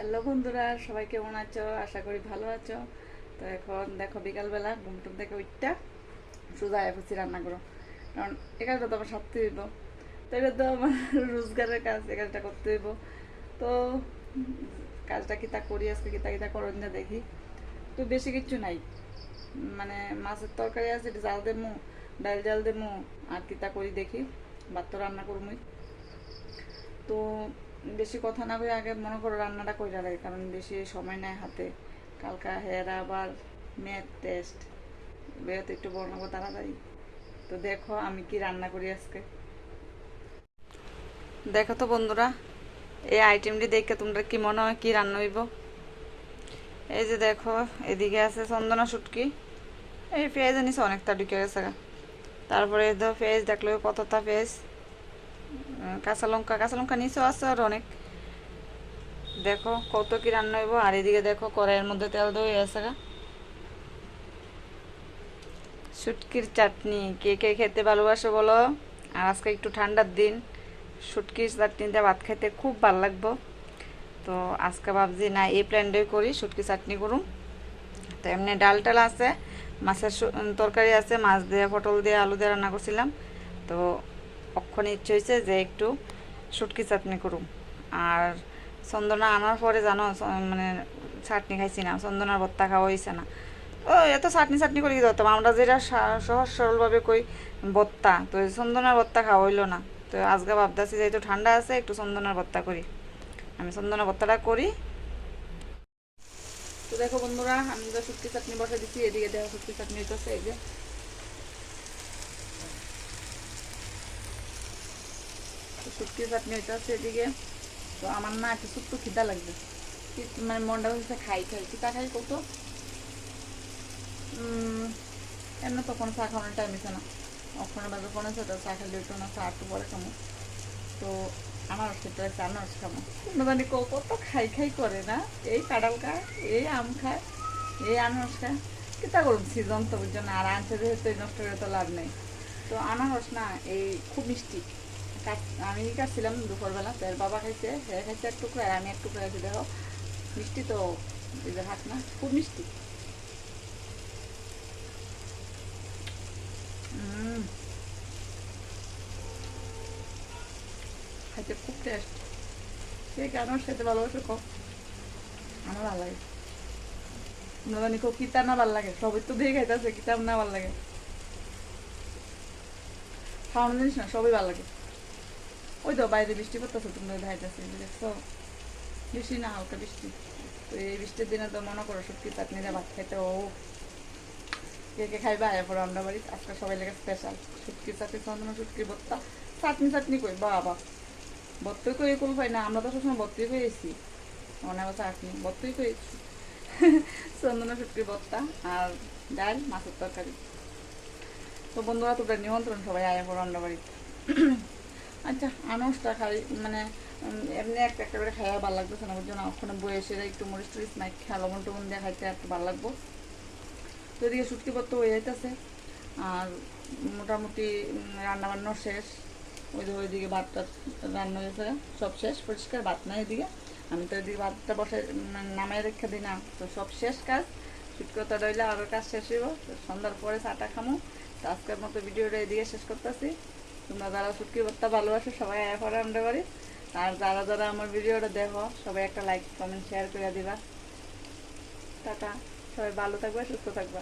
Hello বন্ধুরা, সবাই কেমন আছো? আশা করি ভালো আছো। তো এখন দেখো বিকালবেলা ঘুমটুম থেকে উঠটা সোজা এফসি রান্না করো, কারণ এ কাজটা তো আমার সারতে হইব। তো এটা তো আমার রোজগারের কাজ, এ কাজটা করতে হইব। তো কাজটা কি তা করি, আজকে কি তা করন না দেখি। তো বেশি কিচ্ছু নাই, মানে মাছের তরকারি আছে, এটা জাল দেবো, ডাল জাল দেবো, আর কি তা করি দেখি। ভাত তো রান্না করবই। তো বেশি কথা না কই আগে মনে করো রান্নাটা কইরা লাগে, কারণ বেশি সময় নেয় হাতে। কালকা হেরা আবার ম্যাথ টেস্ট, বেরোতে একটু বর্ণবো তাড়াতাড়ি। তো দেখো আমি কি রান্না করি আজকে। দেখো তো বন্ধুরা, এই আইটেমটি দেখে তোমরা কি মনে হয় কি রান্না হইব। এই যে দেখো, এদিকে আছে চন্দনা শুটকি, এই পেঁয়াজ নিছে অনেকটা ঢুকে গেছে গা। তারপরে এই ধর পেঁয়াজ দেখলো কতটা পেঁয়াজ, কাঁচা লঙ্কা নিচেও আছে আর অনেক। দেখো কত কি রান্না হইব। আর এদিকে দেখো কড়াইয়ের মধ্যে তেল দিয়ে আছে গা। শুটকির চাটনি কে কে খেতে ভালোবাসো বলো। আর আজকে একটু ঠান্ডার দিন, শুটকির চাটনিতে ভাত খেতে খুব ভালো লাগবো। তো আজকে ভাবছি না এই প্ল্যানটাই করি, শুটকি চাটনি করুম। তো এমনি ডাল টাল আছে, মাছের তরকারি আছে, মাছ দিয়ে পটল দিয়ে আলু দিয়ে রান্না করছিলাম। তো অক্ষণে ইচ্ছে হয়েছে যে একটু শুটকি চাটনি করুম। আর চন্দনা আনার পরে জানো মানে চাটনি খাইছি না, চন্দনার ভর্তা খাওয়া হয়েছে না। ও এত চাটনি চাটনি করে কি ধরতাম আমরা, যেটা সহজ সরলভাবে কই ভর্তা, তো চন্দনার ভর্তা খাওয়া হইলো না। তো আজকে ভাবতেছি যেহেতু ঠান্ডা আছে একটু চন্দনার ভর্তা করি, আমি চন্দনার ভর্তাটা করি। তো দেখো বন্ধুরা, আমি তো শুটকি চাটনি বসে দিচ্ছি, এদিকে দেখো শুটকি চাটনি হইতেছে। এই যে শুটকি চাটনি হইতেছে এদিকে। তো আমার না একটু ছোট্ট খিদা লাগবে, মানে মনটা হচ্ছে খাই খাই খিদা খাই কত। এমনি তখন চা খাওয়ানোর টাইম হয়েছে না, ওখানে বাজে ফোন আছে, তো চা খাইলে একটু না, চা একটু পরে খামো। তো আনারস খেতে লাগছে, আনারস খাবো। তোমরা জানি কত খাই খাই করে না, এই কাঁঠাল খায়, এই আম খায়, এই আনারস খায়। কিতা করুন, সিজন তো ওই জন্য। আর আনছে যেহেতু নষ্ট করে তো লাভ নেই। তো আনারস না এই খুব মিষ্টি। আমি কাটছিলাম দুপুরবেলা, তো এর বাবা খাইছে, সে খাইছে এক টুকরো, আর আমি এক টুকরো খাইছি। দেখো মিষ্টি তো, এই যে হাত না খুব মিষ্টি। হুম, খাইতে খুব টেস্ট। কে কেন খেতে ভালোবাসে কম, আমার ভালো লাগে। তোমরা জানি কিতা না ভালো লাগে, সবই তো দিয়ে খাইতেছে, কিতাব না ভালো লাগে। খাওয়ানো জিনিস না সবই ভালো লাগে। ওই তো বাইরে বৃষ্টি পড়তেছে, তোমরা দেখাইতেছে দেখছো, বেশি না হালকা বৃষ্টি। তো এই বৃষ্টির দিনে তো মনে করো শুটকি চাটনিটা ভাত খাইতে ও, কে কে খাইবা এরপর আমরা বাড়ি আজকে সবাই লেগে স্পেশাল শুটকি চাটনি, চন্দনা শুটকি ভর্তা। চাটনি চাটনি কই বাবা, ভর্তি করে কুল পাই না, আমরা তো সবসময় ভর্তি করে এসেছি, মনে হয় চাটনি ভর্তি করে চন্দনা শুটকি ভর্তা আর ডাল মাছের তরকারি। তো বন্ধুরা তোদের নিমন্ত্রণ, সবাই আয় পর আমরা বাড়ি। আচ্ছা আনারসটা খাই, মানে এমনি একটা একটা করে খাইয়া ভালো লাগতেছে না, বুঝছো না, ওখানে বয়সের একটু মরিচ টরিচ নাই খেয়া, লবণ টবণ দিয়ে খাইতে একটু ভালো লাগবো। তো এদিকে শুটকি পত্র হয়ে যাইতেছে। আর মোটামুটি রান্নাবান্নাও শেষ। ওই যে ওইদিকে ভাতটা রান্না হয়েছে, সব শেষ, পরিষ্কার ভাত নাই এদিকে। আমি তো এদিকে ভাতটা বসে নামাই রেখে দিই না, তো সব শেষ কাজ। শুটকি কথা রইলে আরও কাজ শেষ হইব, তো সন্ধ্যার পরে চাটা খামো। তো আজকের মতো ভিডিওটা এদিকে শেষ করতেছি। তোমরা যারা শুটকি ভর্তা ভালোবাসো সবাই আয়া পরে আমরা বাড়ি। আর যারা যারা আমার ভিডিওটা দেখো সবাই একটা লাইক কমেন্ট শেয়ার করে দিবা। টাটা, সবাই ভালো থাকবে, সুস্থ থাকবা।